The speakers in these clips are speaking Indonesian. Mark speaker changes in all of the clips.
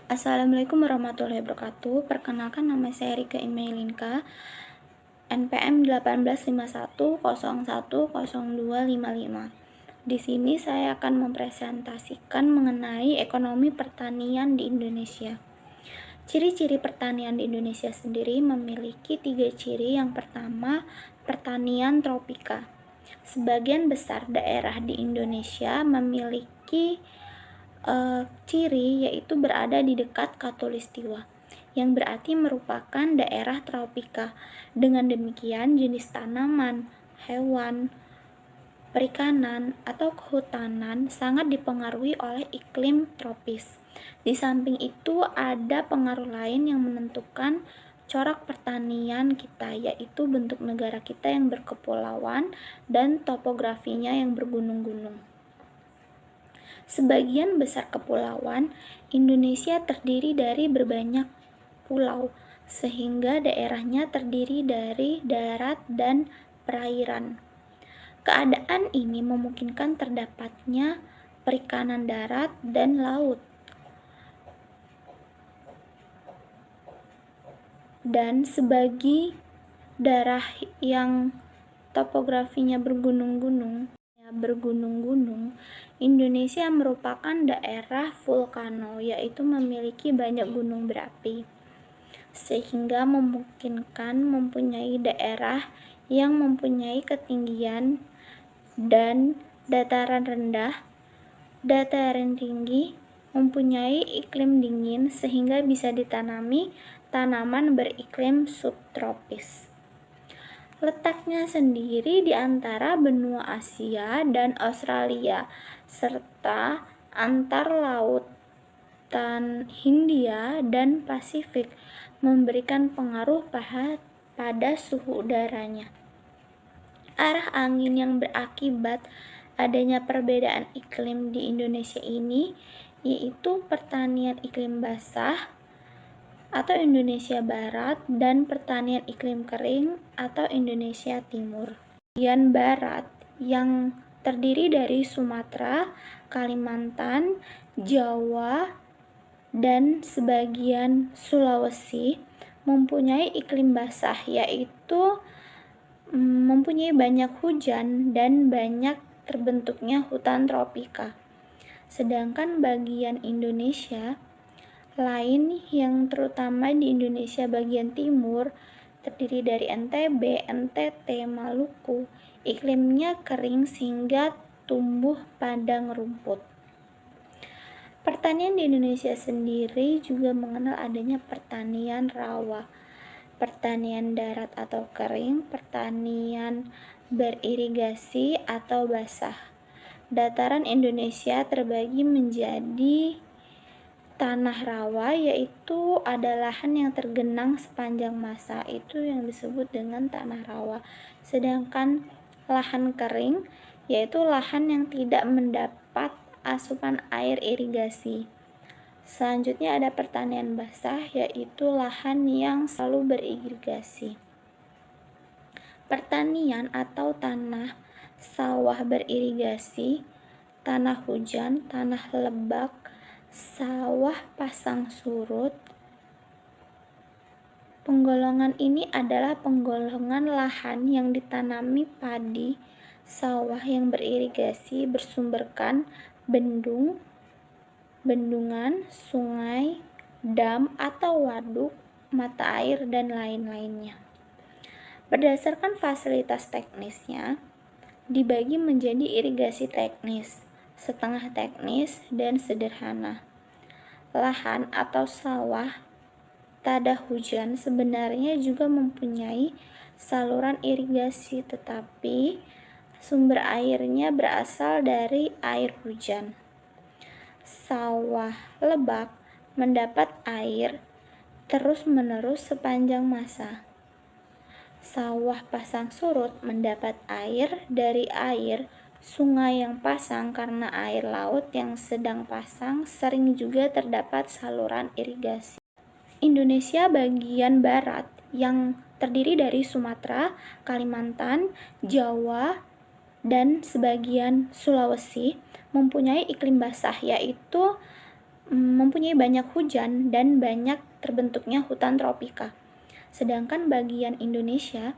Speaker 1: Assalamualaikum warahmatullahi wabarakatuh. Perkenalkan, nama saya Rika Imailinka, NPM 1851010255. Di sini saya akan mempresentasikan mengenai ekonomi pertanian di Indonesia. Ciri-ciri pertanian di Indonesia sendiri memiliki 3 ciri. Yang pertama, pertanian tropika. Sebagian besar daerah di Indonesia memiliki ciri yaitu berada di dekat khatulistiwa, yang berarti merupakan daerah tropika. Dengan demikian, jenis tanaman, hewan, perikanan, atau kehutanan sangat dipengaruhi oleh iklim tropis. Di samping itu, ada pengaruh lain yang menentukan corak pertanian kita, yaitu bentuk negara kita yang berkepulauan dan topografinya yang bergunung-gunung. Sebagian besar kepulauan Indonesia terdiri dari berbanyak pulau, sehingga daerahnya terdiri dari darat dan perairan. Keadaan ini memungkinkan terdapatnya perikanan darat dan laut. Dan sebagi daerah yang topografinya bergunung-gunung, Indonesia merupakan daerah vulkano, yaitu memiliki banyak gunung berapi, sehingga memungkinkan mempunyai daerah yang mempunyai ketinggian dan dataran rendah, dataran tinggi, mempunyai iklim dingin sehingga bisa ditanami tanaman beriklim subtropis. Letaknya sendiri di antara benua Asia dan Australia, serta antar lautan Hindia dan Pasifik, memberikan pengaruh pada suhu udaranya. Arah angin yang berakibat adanya perbedaan iklim di Indonesia ini yaitu pertanian iklim basah atau Indonesia Barat dan pertanian iklim kering atau Indonesia Timur. Bagian barat yang terdiri dari Sumatera, Kalimantan, Jawa, dan sebagian Sulawesi mempunyai iklim basah, yaitu mempunyai banyak hujan dan banyak terbentuknya hutan tropika. Sedangkan bagian Indonesia lain yang terutama di Indonesia bagian timur terdiri dari NTB, NTT, Maluku, iklimnya kering sehingga tumbuh padang rumput. Pertanian di Indonesia sendiri juga mengenal adanya pertanian rawa, pertanian darat atau kering, pertanian beririgasi atau basah. Dataran Indonesia terbagi menjadi tanah rawa, yaitu ada lahan yang tergenang sepanjang masa, itu yang disebut dengan tanah rawa. Sedangkan lahan kering yaitu lahan yang tidak mendapat asupan air irigasi. Selanjutnya ada pertanian basah, yaitu lahan yang selalu beririgasi. Pertanian atau tanah sawah beririgasi, tanah hujan, tanah lebak, sawah pasang surut. Penggolongan ini adalah penggolongan lahan yang ditanami padi, sawah yang beririgasi bersumberkan bendung, bendungan, sungai, dam atau waduk, mata air, dan lain-lainnya. Berdasarkan fasilitas teknisnya, dibagi menjadi irigasi teknis, setengah teknis, dan sederhana. Lahan atau sawah tada hujan sebenarnya juga mempunyai saluran irigasi, tetapi sumber airnya berasal dari air hujan. Sawah lebak mendapat air terus-menerus sepanjang masa. Sawah pasang surut mendapat air dari air sungai yang pasang. Karena air laut yang sedang pasang, sering juga terdapat saluran irigasi. Indonesia bagian barat yang terdiri dari Sumatera, Kalimantan, Jawa, dan sebagian Sulawesi mempunyai iklim basah, yaitu mempunyai banyak hujan dan banyak terbentuknya hutan tropika. Sedangkan bagian Indonesia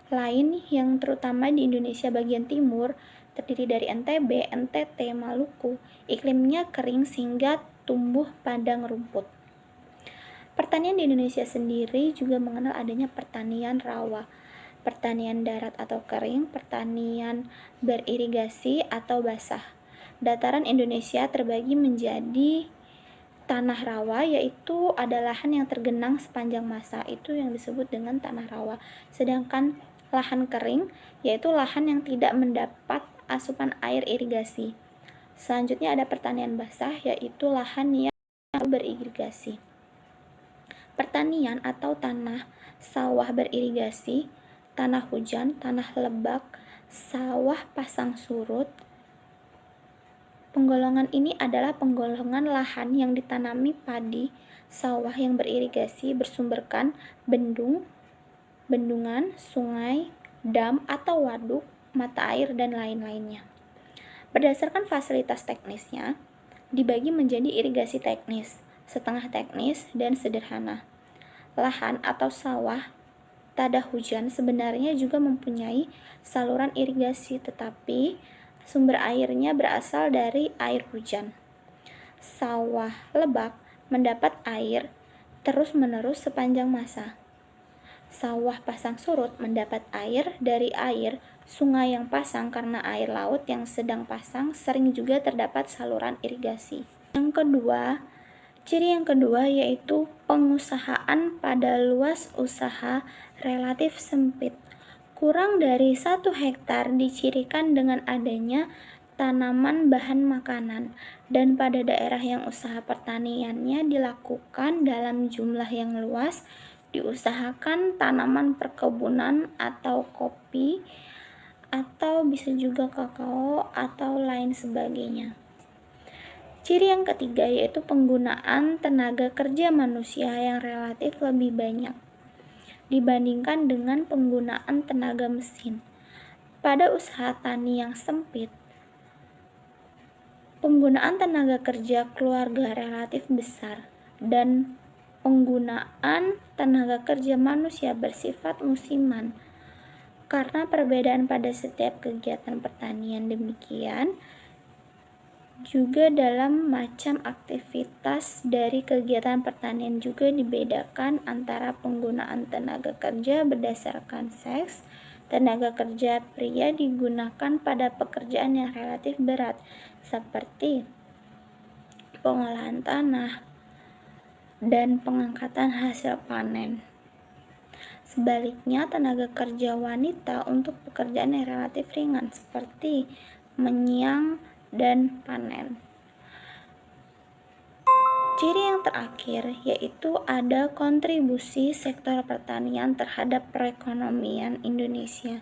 Speaker 1: lain yang terutama di Indonesia bagian timur terdiri dari NTB, NTT, Maluku, iklimnya kering sehingga tumbuh padang rumput. Pertanian di Indonesia sendiri juga mengenal adanya pertanian rawa, pertanian darat atau kering, pertanian beririgasi atau basah. Dataran Indonesia terbagi menjadi tanah rawa, yaitu ada lahan yang tergenang sepanjang masa, itu yang disebut dengan tanah rawa. Sedangkan lahan kering, yaitu lahan yang tidak mendapat asupan air irigasi. Selanjutnya ada pertanian basah, yaitu lahan yang beririgasi. Pertanian atau tanah sawah beririgasi, tanah hujan, tanah lebak, sawah pasang surut. Penggolongan ini adalah penggolongan lahan yang ditanami padi, sawah yang beririgasi bersumberkan bendung, bendungan, sungai, dam atau waduk, mata air, dan lain-lainnya. Berdasarkan fasilitas teknisnya, dibagi menjadi irigasi teknis, setengah teknis, dan sederhana. Lahan atau sawah tada hujan sebenarnya juga mempunyai saluran irigasi, tetapi sumber airnya berasal dari air hujan. Sawah lebak mendapat air terus-menerus sepanjang masa. Sawah pasang surut mendapat air dari air sungai yang pasang karena air laut yang sedang pasang sering juga terdapat saluran irigasi. Ciri yang kedua yaitu pengusahaan pada luas usaha relatif sempit. Kurang dari 1 hektar dicirikan dengan adanya tanaman bahan makanan, dan pada daerah yang usaha pertaniannya dilakukan dalam jumlah yang luas, diusahakan tanaman perkebunan atau kopi, atau bisa juga kakao atau lain sebagainya. Ciri yang ketiga yaitu penggunaan tenaga kerja manusia yang relatif lebih banyak dibandingkan dengan penggunaan tenaga mesin. Pada usaha tani yang sempit, penggunaan tenaga kerja keluarga relatif besar dan penggunaan tenaga kerja manusia bersifat musiman. Karena perbedaan pada setiap kegiatan pertanian demikian, juga dalam macam aktivitas dari kegiatan pertanian juga dibedakan antara penggunaan tenaga kerja berdasarkan seks. Tenaga kerja pria digunakan pada pekerjaan yang relatif berat seperti pengolahan tanah dan pengangkatan hasil panen. Sebaliknya, tenaga kerja wanita untuk pekerjaan yang relatif ringan seperti menyiang dan panen. Ciri yang terakhir yaitu ada kontribusi sektor pertanian terhadap perekonomian Indonesia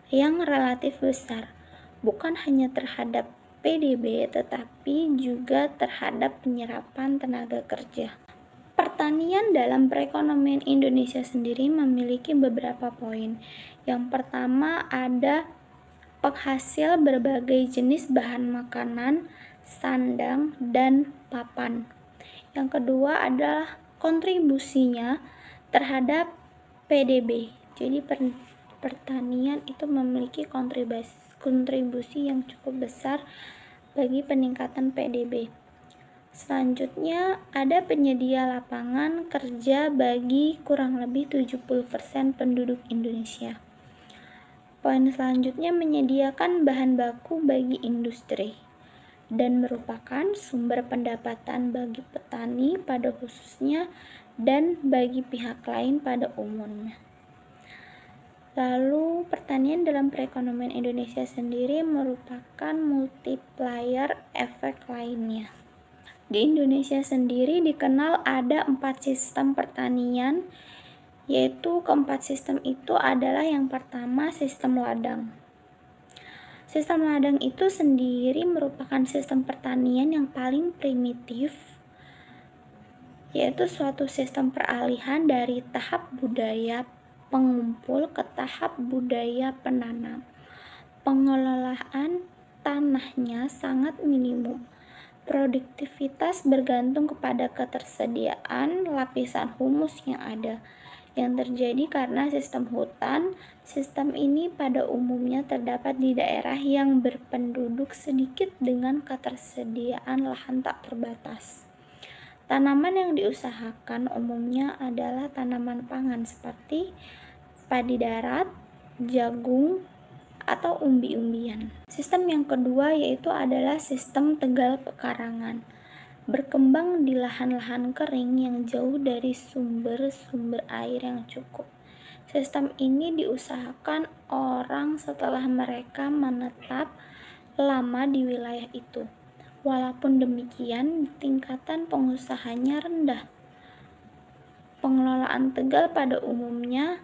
Speaker 1: yang relatif besar, bukan hanya terhadap PDB tetapi juga terhadap penyerapan tenaga kerja. Pertanian dalam perekonomian Indonesia sendiri memiliki beberapa poin. Yang pertama ada penghasil berbagai jenis bahan makanan, sandang, dan papan. Yang kedua adalah kontribusinya terhadap PDB. Jadi pertanian itu memiliki kontribusi yang cukup besar bagi peningkatan PDB. Selanjutnya ada penyedia lapangan kerja bagi kurang lebih 70% penduduk Indonesia. Poin selanjutnya menyediakan bahan baku bagi industri dan merupakan sumber pendapatan bagi petani pada khususnya dan bagi pihak lain pada umumnya. Lalu pertanian dalam perekonomian Indonesia sendiri merupakan multiplier efek lainnya. Di Indonesia sendiri dikenal ada 4 sistem pertanian, yaitu keempat sistem itu adalah yang pertama sistem ladang. Sistem ladang itu sendiri merupakan sistem pertanian yang paling primitif, yaitu suatu sistem peralihan dari tahap budaya pengumpul ke tahap budaya penanam. Pengelolaan tanahnya sangat minimum. Produktivitas bergantung kepada ketersediaan lapisan humus yang ada, yang terjadi karena sistem hutan. Sistem ini pada umumnya terdapat di daerah yang berpenduduk sedikit dengan ketersediaan lahan tak terbatas. Tanaman yang diusahakan umumnya adalah tanaman pangan seperti padi darat, jagung, atau umbi-umbian. Sistem yang kedua yaitu adalah sistem tegal pekarangan. Berkembang di lahan-lahan kering yang jauh dari sumber-sumber air yang cukup. Sistem ini diusahakan orang setelah mereka menetap lama di wilayah itu. Walaupun demikian, tingkatan pengusahanya rendah. Pengelolaan tegal pada umumnya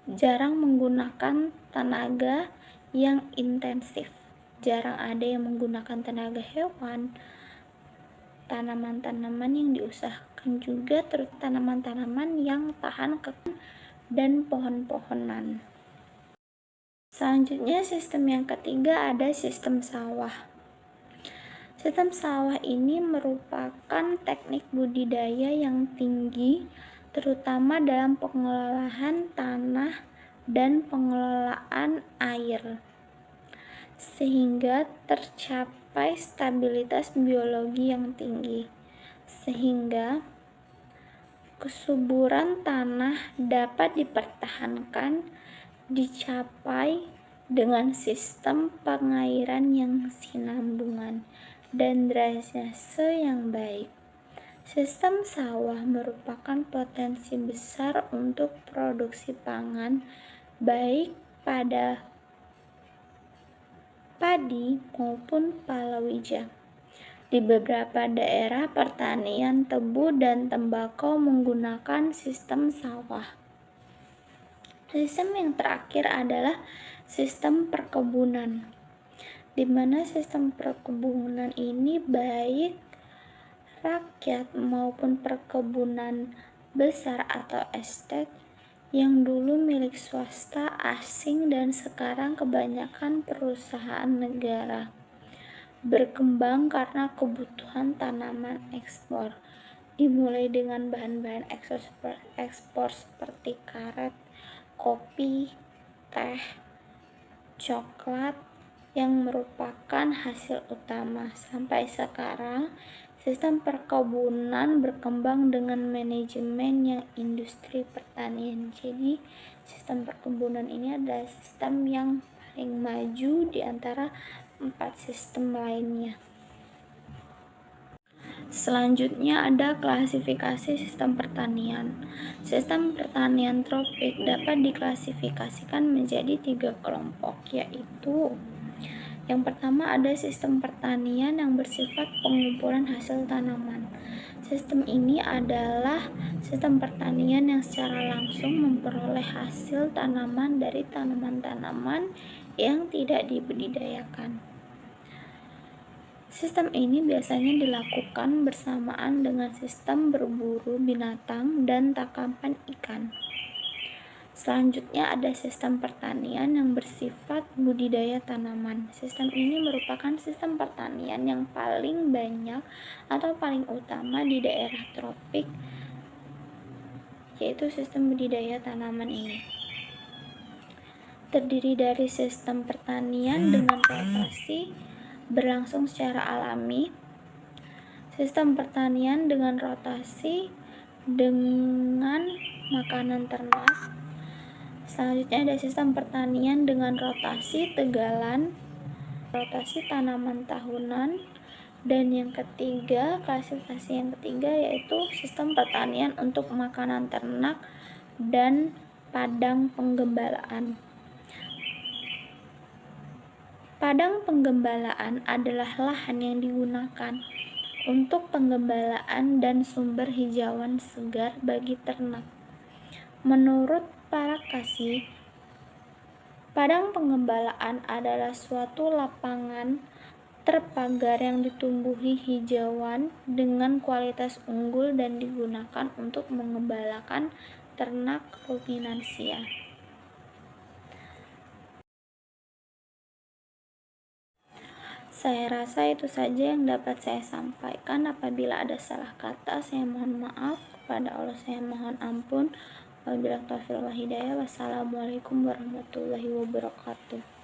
Speaker 1: jarang menggunakan tenaga yang intensif. Jarang ada yang menggunakan tenaga hewan. Tanaman-tanaman yang diusahakan juga terutama tanaman-tanaman yang tahan kekeringan dan pohon-pohonan. Selanjutnya, sistem yang ketiga ada sistem sawah. Sistem sawah ini merupakan teknik budidaya yang tinggi, terutama dalam pengelolaan tanah dan pengelolaan air, sehingga tercapai stabilitas biologi yang tinggi, sehingga kesuburan tanah dapat dipertahankan dicapai dengan sistem pengairan yang sinambungan dan drainase yang baik. Sistem sawah merupakan potensi besar untuk produksi pangan, baik pada padi maupun palawija. Di beberapa daerah pertanian tebu dan tembakau menggunakan sistem sawah. Sistem yang terakhir adalah sistem perkebunan, di mana sistem perkebunan ini baik rakyat maupun perkebunan besar atau estate yang dulu milik swasta asing dan sekarang kebanyakan perusahaan negara, berkembang karena kebutuhan tanaman ekspor, dimulai dengan bahan-bahan ekspor seperti karet, kopi, teh, coklat yang merupakan hasil utama. Sampai sekarang sistem perkebunan berkembang dengan manajemen yang industri pertanian. Jadi, sistem perkebunan ini adalah sistem yang paling maju di antara 4 sistem lainnya. Selanjutnya ada klasifikasi sistem pertanian. Sistem pertanian tropik dapat diklasifikasikan menjadi 3 kelompok, yaitu yang pertama ada sistem pertanian yang bersifat pengumpulan hasil tanaman. Sistem ini adalah sistem pertanian yang secara langsung memperoleh hasil tanaman dari tanaman-tanaman yang tidak dibudidayakan. Sistem ini biasanya dilakukan bersamaan dengan sistem berburu binatang dan tangkapan ikan. Selanjutnya ada sistem pertanian yang bersifat budidaya tanaman. Sistem ini merupakan sistem pertanian yang paling banyak atau paling utama di daerah tropik, yaitu sistem budidaya tanaman ini. Terdiri dari sistem pertanian dengan rotasi berlangsung secara alami, sistem pertanian dengan rotasi dengan makanan ternak. Selanjutnya ada sistem pertanian dengan rotasi tegalan, rotasi tanaman tahunan, dan yang ketiga, klasifikasi yang ketiga yaitu sistem pertanian untuk makanan ternak dan padang penggembalaan. Padang penggembalaan adalah lahan yang digunakan untuk penggembalaan dan sumber hijauan segar bagi ternak. Menurut para kasih, padang penggembalaan adalah suatu lapangan terpagar yang ditumbuhi hijauan dengan kualitas unggul dan digunakan untuk mengembalakan ternak ruminansia. Saya rasa itu saja yang dapat saya sampaikan. Apabila ada salah kata, saya mohon maaf. Kepada Allah saya mohon ampun. Wabillahi taufiq wal hidayah. Wassalamualaikum warahmatullahi wabarakatuh.